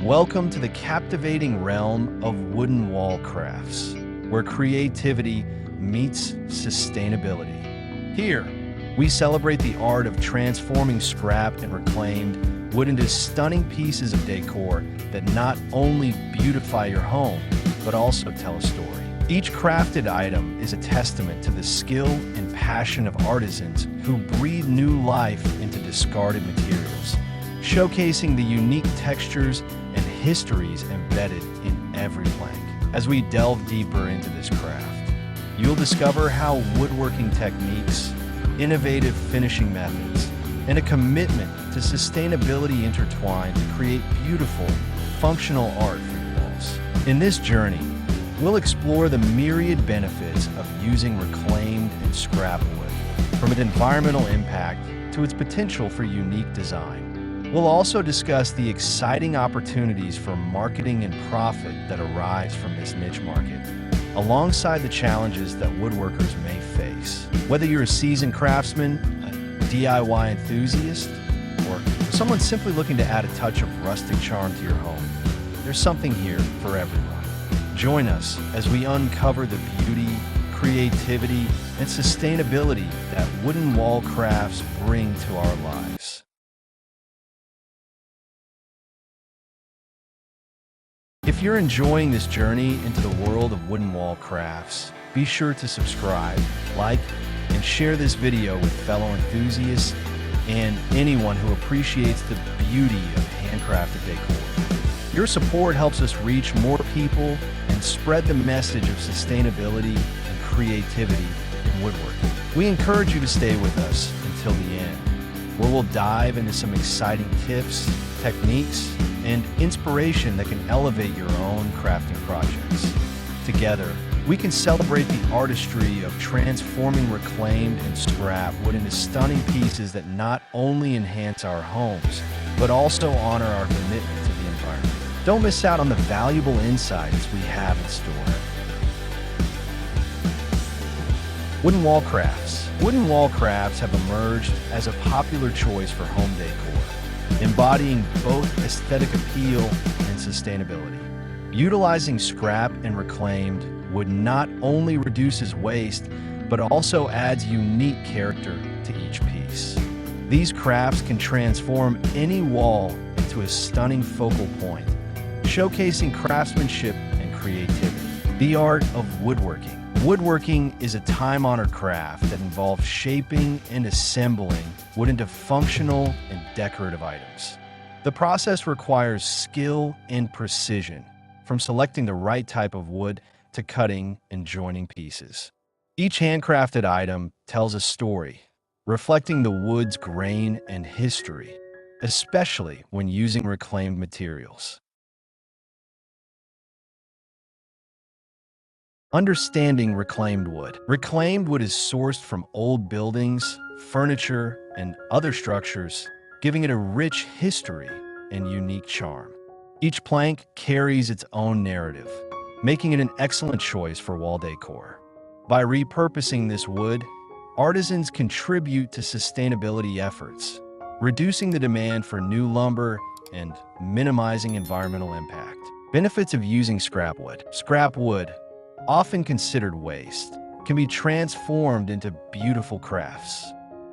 Welcome to the captivating realm of wooden wall crafts, where creativity meets sustainability. Here, we celebrate the art of transforming scrap and reclaimed wood into stunning pieces of decor that not only beautify your home, but also tell a story. Each crafted item is a testament to the skill and passion of artisans who breathe new life into discarded materials, showcasing the unique textures and histories embedded in every plank. As we delve deeper into this craft, you'll discover how woodworking techniques, innovative finishing methods, and a commitment to sustainability intertwine to create beautiful, functional art for your walls. In this journey, we'll explore the myriad benefits of using reclaimed and scrap wood, from its environmental impact to its potential for unique design. We'll also discuss the exciting opportunities for marketing and profit that arise from this niche market, alongside the challenges that woodworkers may face. Whether you're a seasoned craftsman, a DIY enthusiast, or someone simply looking to add a touch of rustic charm to your home, there's something here for everyone. Join us as we uncover the beauty, creativity, and sustainability that wooden wall crafts bring to our lives. If you're enjoying this journey into the world of wooden wall crafts, be sure to subscribe, like, and share this video with fellow enthusiasts and anyone who appreciates the beauty of handcrafted decor. Your support helps us reach more people and spread the message of sustainability and creativity in woodworking. We encourage you to stay with us until the end, where we'll dive into some exciting tips, techniques, and inspiration that can elevate your own crafting projects. Together, we can celebrate the artistry of transforming reclaimed and scrap wood into stunning pieces that not only enhance our homes, but also honor our commitment to the environment. Don't miss out on the valuable insights we have in store. Wooden wall crafts. Wooden wall crafts have emerged as a popular choice for home decor, embodying both aesthetic appeal and sustainability. Utilizing scrap and reclaimed wood not only reduces waste, but also adds unique character to each piece. These crafts can transform any wall into a stunning focal point, showcasing craftsmanship and creativity. The art of woodworking. Woodworking is a time-honored craft that involves shaping and assembling wood into functional and decorative items. The process requires skill and precision, from selecting the right type of wood to cutting and joining pieces. Each handcrafted item tells a story, reflecting the wood's grain and history, especially when using reclaimed materials. Understanding reclaimed wood. Reclaimed wood is sourced from old buildings, furniture, and other structures, giving it a rich history and unique charm. Each plank carries its own narrative, making it an excellent choice for wall decor. By repurposing this wood, artisans contribute to sustainability efforts, reducing the demand for new lumber and minimizing environmental impact. Benefits of using scrap wood. Scrap wood, often considered waste, can be transformed into beautiful crafts.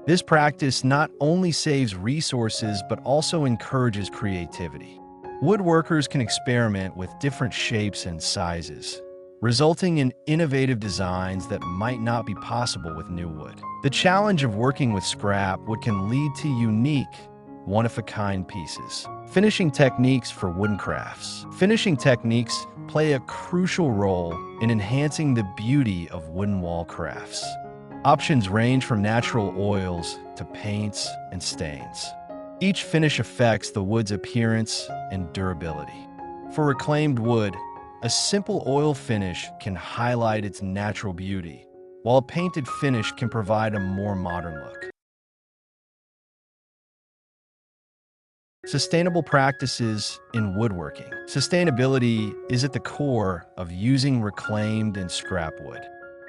This practice not only saves resources but also encourages creativity. Woodworkers can experiment with different shapes and sizes, resulting in innovative designs that might not be possible with new wood. The challenge of working with scrap wood can lead to unique, one-of-a-kind pieces. Finishing techniques for wooden crafts. Finishing techniques play a crucial role in enhancing the beauty of wooden wall crafts. Options range from natural oils to paints and stains. Each finish affects the wood's appearance and durability. For reclaimed wood, a simple oil finish can highlight its natural beauty, while a painted finish can provide a more modern look. Sustainable practices in woodworking. Sustainability is at the core of using reclaimed and scrap wood.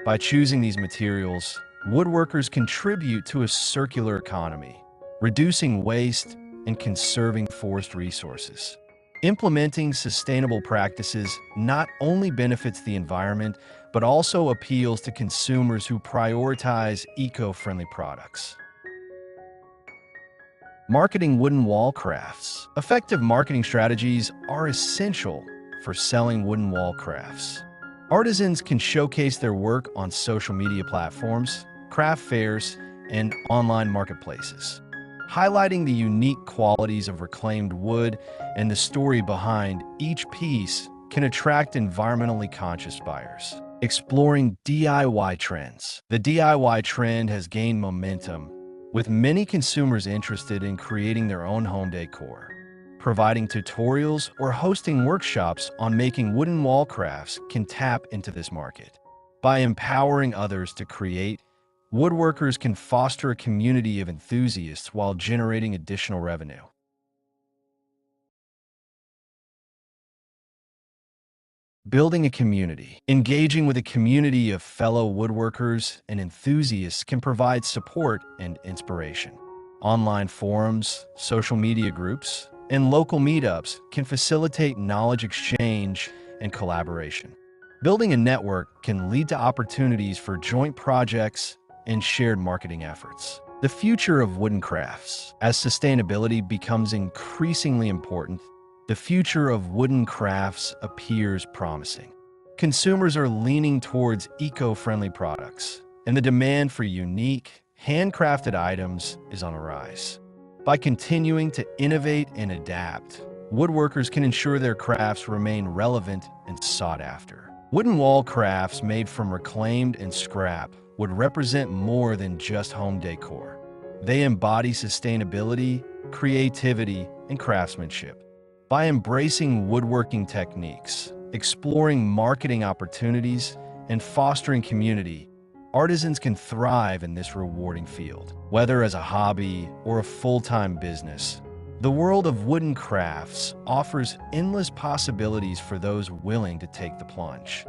By choosing these materials, woodworkers contribute to a circular economy, reducing waste and conserving forest resources. Implementing sustainable practices not only benefits the environment, but also appeals to consumers who prioritize eco-friendly products. Marketing wooden wall crafts. Effective marketing strategies are essential for selling wooden wall crafts. Artisans can showcase their work on social media platforms, craft fairs, and online marketplaces, highlighting the unique qualities of reclaimed wood and the story behind each piece can attract environmentally conscious buyers. Exploring DIY trends. The DIY trend has gained momentum, with many consumers interested in creating their own home decor. Providing tutorials or hosting workshops on making wooden wall crafts can tap into this market. By empowering others to create, woodworkers can foster a community of enthusiasts while generating additional revenue. Building a community. Engaging with a community of fellow woodworkers and enthusiasts can provide support and inspiration. Online forums, social media groups, and local meetups can facilitate knowledge exchange and collaboration. Building a network can lead to opportunities for joint projects and shared marketing efforts. The future of wooden crafts. As sustainability becomes increasingly important, the future of wooden crafts appears promising. Consumers are leaning towards eco-friendly products, and the demand for unique, handcrafted items is on a rise. By continuing to innovate and adapt, woodworkers can ensure their crafts remain relevant and sought after. Wooden wall crafts made from reclaimed and scrap would represent more than just home decor. They embody sustainability, creativity, and craftsmanship. By embracing woodworking techniques, exploring marketing opportunities, and fostering community, artisans can thrive in this rewarding field. Whether as a hobby or a full-time business, the world of wooden crafts offers endless possibilities for those willing to take the plunge.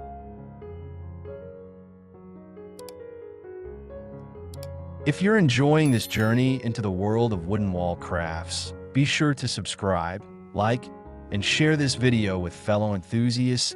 If you're enjoying this journey into the world of wooden wall crafts, be sure to subscribe, like, and share this video with fellow enthusiasts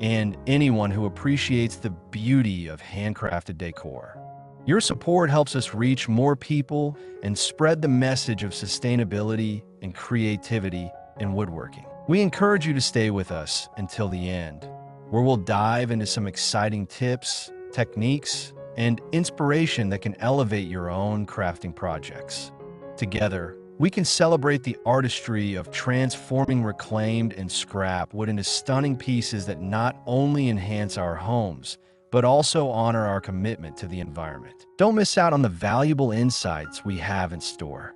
and anyone who appreciates the beauty of handcrafted decor. Your support helps us reach more people and spread the message of sustainability and creativity in woodworking. We encourage you to stay with us until the end, where we'll dive into some exciting tips, techniques, and inspiration that can elevate your own crafting projects. Together, we can celebrate the artistry of transforming reclaimed and scrap wood into stunning pieces that not only enhance our homes, but also honor our commitment to the environment. Don't miss out on the valuable insights we have in store.